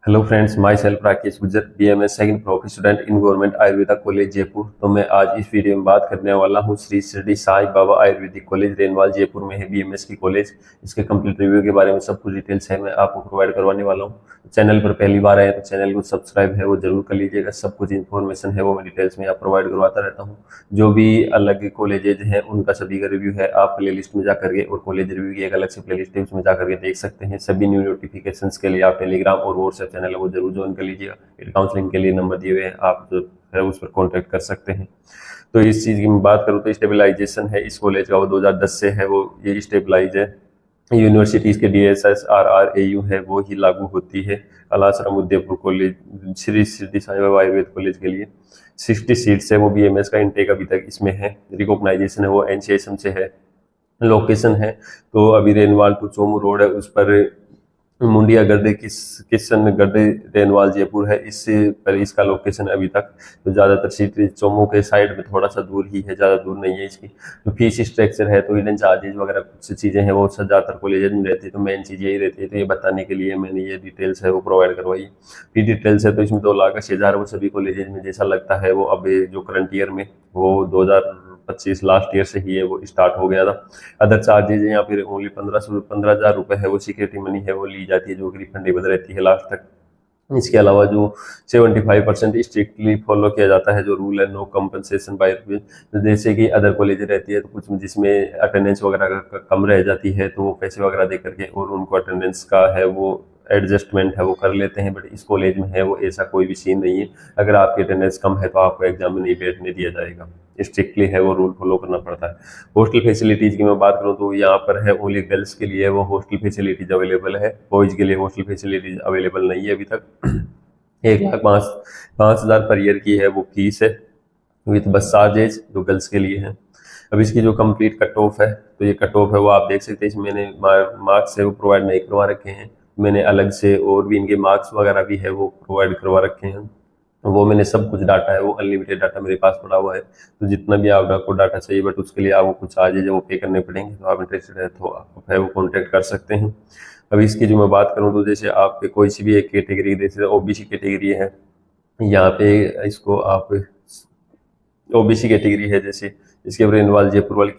Hello friends, myself Rakesh Gujjar, BMS second prof student in government Ayurveda college Jaipur. तो मैं आज इस वीडियो में बात करने वाला हूँ श्री शिरडी साईं बाबा आयुर्वेदिक कॉलेज रेनवाल जयपुर में है बीएमएस की कॉलेज। इसके कंप्लीट रिव्यू के बारे में सब कुछ डिटेल्स है मैं आपको प्रोवाइड करवाने वाला हूँ। चैनल पर पहली बार आए तो चैनल को सब्सक्राइब है वो जरूर कर लीजिएगा। सब कुछ इन्फॉर्मेशन है वो मैं डिटेल्स में आप प्रोवाइड करवाता रहता हूँ। जो भी अलग कॉलेजेज हैं उनका सभी का रिव्यू है आप प्ले लिस्ट में जाकर के, और कॉलेज रिव्यू की एक अलग से प्ले लिस्ट है उसमें जाकर के देख सकते हैं। सभी न्यू नोटिफिकेशन के लिए आप टेलीग्राम और व्हाट्सएप चैनल है वो जरूर ज्वाइन कर लीजिएगा। काउंसलिंग के लिए नंबर दिए हुए हैं, आप जो है उस पर कॉन्टैक्ट कर सकते हैं। तो इस चीज़ की मैं बात करूँ तो स्टेबलाइजेशन है इस कॉलेज का वो 2010 से है, वो ये स्टेबलाइज है। यूनिवर्सिटीज़ के DSSRR-AU है वो ही लागू होती है। कलाश्रम उदयपुर कॉलेज श्री सिद्धि साईं बाबा आयुर्वेद कॉलेज के लिए 60 सीट्स है वो BMS का इंटेक अभी तक इसमें है। रिकॉग्नाइजेशन है वो NCSM से है। लोकेशन है तो अभी रेनवाल टू चोमू रोड है उस पर मुंडिया गड्ढे किशन गड्ढे रेनवाल जयपुर है, इससे पर इसका लोकेशन अभी तक तो ज़्यादातर सीट चोमू के साइड में थोड़ा सा दूर ही है, ज़्यादा दूर नहीं है इसकी। तो फीस स्ट्रक्चर है तो हिडन चार्जेज वगैरह कुछ चीज़ें हैं वो ज़्यादातर कॉलेज में रहती है, तो मेन चीज़ यही रहती है। तो ये बताने के लिए मैंने ये डिटेल्स है वो प्रोवाइड करवाई। फी डिटेल्स है तो इसमें 2,80,000 वो सभी कॉलेजेज में जैसा लगता है वो अब जो करंट ईयर में वो 2025 लास्ट ईयर से ही है वो स्टार्ट हो गया था। अदर चार्जेज या फिर ओनली 15,000 रुपये है वो सिक्योरिटी मनी है वो ली जाती है जो कि रिफंडेबल रहती है लास्ट तक। इसके अलावा जो 75% स्ट्रिक्टली फॉलो किया जाता है जो रूल है, नो कंपनसेशन बाय रुपीज। जैसे कि अदर कॉलेज रहती है तो कुछ जिसमें अटेंडेंस वगैरह कम रह जाती है तो वो पैसे वगैरह दे करके और उनको अटेंडेंस का है वो एडजस्टमेंट है वो कर लेते हैं। बट इस कॉलेज में है वो ऐसा कोई भी सीन नहीं है। अगर आपकी अटेंडेंस कम है तो आपको एग्जाम में नहीं बैठने दिया जाएगा, स्ट्रिक्टली है वो रूल फॉलो करना पड़ता है। हॉस्टल फैसिलिटीज़ की मैं बात करूँ तो यहाँ पर है ओनली गर्ल्स के लिए वो हॉस्टल फैसिलिटीज़ अवेलेबल है, बॉयज़ के लिए हॉस्टल फैसिलिटीज़ अवेलेबल नहीं है अभी तक। 1,05,5,000 पर ईयर की है वो फीस है विथ बस चार्जेज जो गर्ल्स के लिए है। अब इसकी जो कंप्लीट कट ऑफ है तो ये कट ऑफ है वो आप देख सकते हैं। इसमें मैंने मार्क्स है वो प्रोवाइड नहीं करवा रखे हैं, मैंने अलग से और भी इनके मार्क्स वगैरह भी है वो प्रोवाइड करवा रखे हैं। वो मैंने सब कुछ डाटा है वो अनलिमिटेड डाटा मेरे पास पड़ा हुआ है, तो जितना भी आपको डाटा चाहिए बट उसके लिए आपको कुछ चार्जेज है वो पे करने पड़ेंगे। तो आप इंटरेस्टेड है तो आप है वो कॉन्टेक्ट कर सकते हैं। अब इसकी जो मैं बात करूँ तो जैसे आप कोई सी भी एक कैटेगरी, जैसे OBC कैटेगरी है, यहाँ पे इसको आप OBC कैटेगरी है, जैसे इसके रेनवाल जयपुर वाली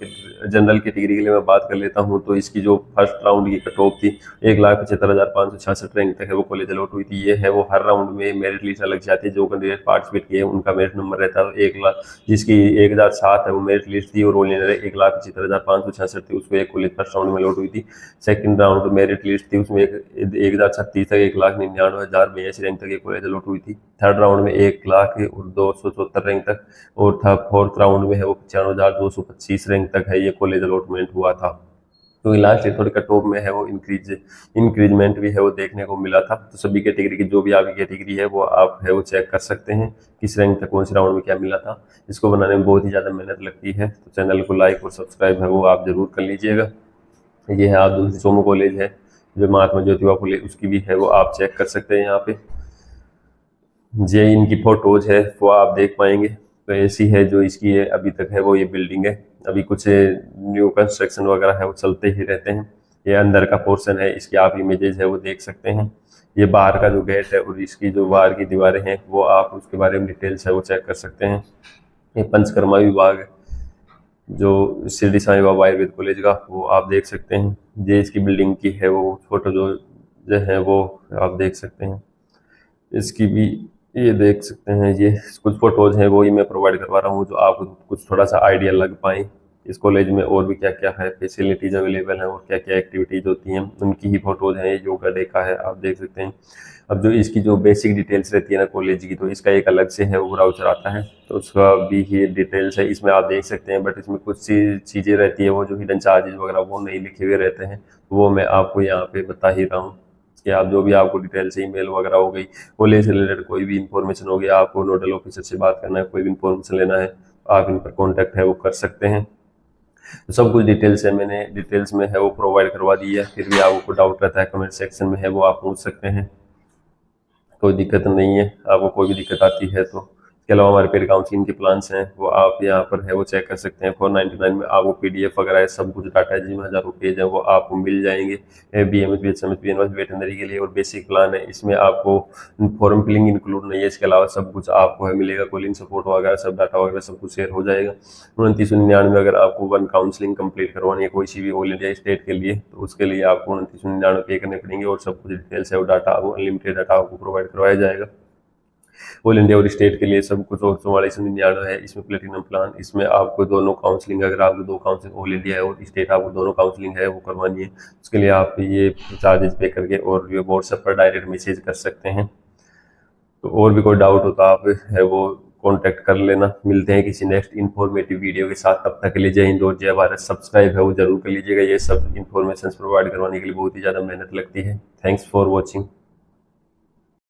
जनरल कैटेगरी के लिए मैं बात कर लेता हूँ तो इसकी जो फर्स्ट राउंड की कट ऑफ थी 1,75,566 रैंक तक है वो कॉलेज अलॉट हुई थी। ये है वो हर राउंड में मेरिट लिस्ट अलग जाती है, जो कैंडिडेट पार्टिसिपेट किए उनका मेरिट नंबर रहता है। 1,00,000 जिसकी 1,007 है वो मेरिट लिस्ट थी और रोल नंबर 1,75,566 थी, उसको एक कॉलेज फर्स्ट राउंड में अलॉट हुई थी। सेकंड राउंड मेरिट लिस्ट थी उसमें 1,036 तक 1,99,082 रैंक तक ये कॉलेज अलॉट हुई थी। थर्ड राउंड में 1,02,74 रैंक तक, और था फोर्थ राउंड में है वो 95,225 रैंक तक है ये कॉलेज अलॉटमेंट हुआ था। तो लास्ट थोड़ी कट ऑफ में है वो इंक्रीजमेंट भी है वो देखने को मिला था। तो सभी कैटेगरी की जो भी आपकी कैटेगरी है वो आप है वो चेक कर सकते हैं किस रैंक तक कौन से राउंड में क्या मिला था। इसको बनाने में बहुत ही ज़्यादा मेहनत लगती है, तो चैनल को लाइक और सब्सक्राइब है वो आप जरूर कर लीजिएगा। ये है आप दूसरी सोमो कॉलेज है जो महात्मा ज्योतिबा फुले, उसकी भी है वो आप चेक कर सकते हैं। यहाँ पे ये इनकी फोटोज है वो आप देख पाएंगे। तो ऐसी है जो इसकी है अभी तक है वो ये बिल्डिंग है, अभी कुछ न्यू कंस्ट्रक्शन वगैरह है वो चलते ही रहते हैं। ये अंदर का पोर्शन है, इसकी आप इमेजेस है वो देख सकते हैं। ये बाहर का जो गेट है और इसकी जो बाहर की दीवारें हैं वो आप उसके बारे में डिटेल्स है वो चेक कर सकते हैं। ये पंचकर्मा विभाग है जो शिरडी साईं बाबा आयुर्वेद कॉलेज का, वो आप देख सकते हैं। ये इसकी बिल्डिंग की है वो फोटो जो है वो आप देख सकते हैं। इसकी भी ये देख सकते हैं, ये कुछ फोटोज हैं वो ही मैं प्रोवाइड करवा रहा हूँ जो आपको कुछ थोड़ा सा आइडिया लग पाए इस कॉलेज में और भी क्या क्या है फैसिलिटीज अवेलेबल हैं और क्या क्या एक्टिविटीज होती हैं, उनकी ही फोटोज हैं। योगा डे का है आप देख सकते हैं। अब जो इसकी जो बेसिक डिटेल्स रहती है ना कॉलेज की, तो इसका एक अलग से है वो ब्राउचर आता है तो उसका भी ही डिटेल्स है इसमें आप देख सकते हैं। बट इसमें कुछ चीज़ें रहती है वो जो हिडन चार्जेज वगैरह वो नहीं लिखे हुए रहते हैं, वो मैं आपको यहाँ पे बता ही रहा हूँ कि आप जो भी आपको डिटेल्स ईमेल वगैरह हो गई, कॉलेज से रिलेटेड कोई भी इंफॉर्मेशन हो गया, आपको नोडल ऑफिसर से बात करना है, कोई भी इंफॉर्मेशन लेना है, आप इन पर कॉन्टैक्ट है वो कर सकते हैं। तो सब कुछ डिटेल्स है मैंने डिटेल्स में है वो प्रोवाइड करवा दी है। फिर भी आपको डाउट रहता है कमेंट सेक्शन में है वो आप पूछ सकते हैं, कोई दिक्कत नहीं है। आपको कोई भी दिक्कत आती है तो इसके अलावा हमारे पेड काउंसलिंग के प्लान्स हैं, वो आप यहाँ पर है वो चेक कर सकते हैं। 499 में आपको PDF वगैरह सब कुछ डाटा जिसमें हज़ारों पेज है वो आपको मिल जाएंगे BMS BHMS BNS वेटनरी के लिए। और बेसिक प्लान है, इसमें आपको फॉर्म फिलिंग इंक्लूड नहीं है, इसके अलावा सब कुछ आपको है मिलेगा, कॉलिंग सपोर्ट वगैरह सब डाटा वगैरह सब कुछ शेयर हो जाएगा। 2999 अगर आपको 1 काउंसलिंग कंप्लीट करवानी है कोई सी भी ऑल इंडिया स्टेट के लिए, तो उसके लिए आपको 2999 पे करने पड़ेंगे और सब कुछ डिटेल्स है वो डाटा आपको अनलिमिटेड डाटा आपको प्रोवाइड करवाया जाएगा। ऑल इंडिया और स्टेट के लिए सब कुछ और 4499 है। इसमें प्लेटिनम प्लान, इसमें आपको दोनों काउंसलिंग, अगर आपको 2 काउंसलिंग ऑल इंडिया है और स्टेट आपको दोनों काउंसलिंग है वो करवानी है, उसके लिए आप ये चार्जेस पे करके और ये व्हाट्सएप पर डायरेक्ट मैसेज कर सकते हैं। तो और भी कोई डाउट हो तो आप है वो कॉन्टैक्ट कर लेना। मिलते हैं किसी नेक्स्ट इन्फॉर्मेटिव वीडियो के साथ, तब तक के लिए जय हिंद और जय भारत। सब्सक्राइब है वो जरूर कर लीजिएगा, ये सब इन्फॉर्मेशन प्रोवाइड करवाने के लिए बहुत ही ज़्यादा मेहनत लगती है। Thanks for watching.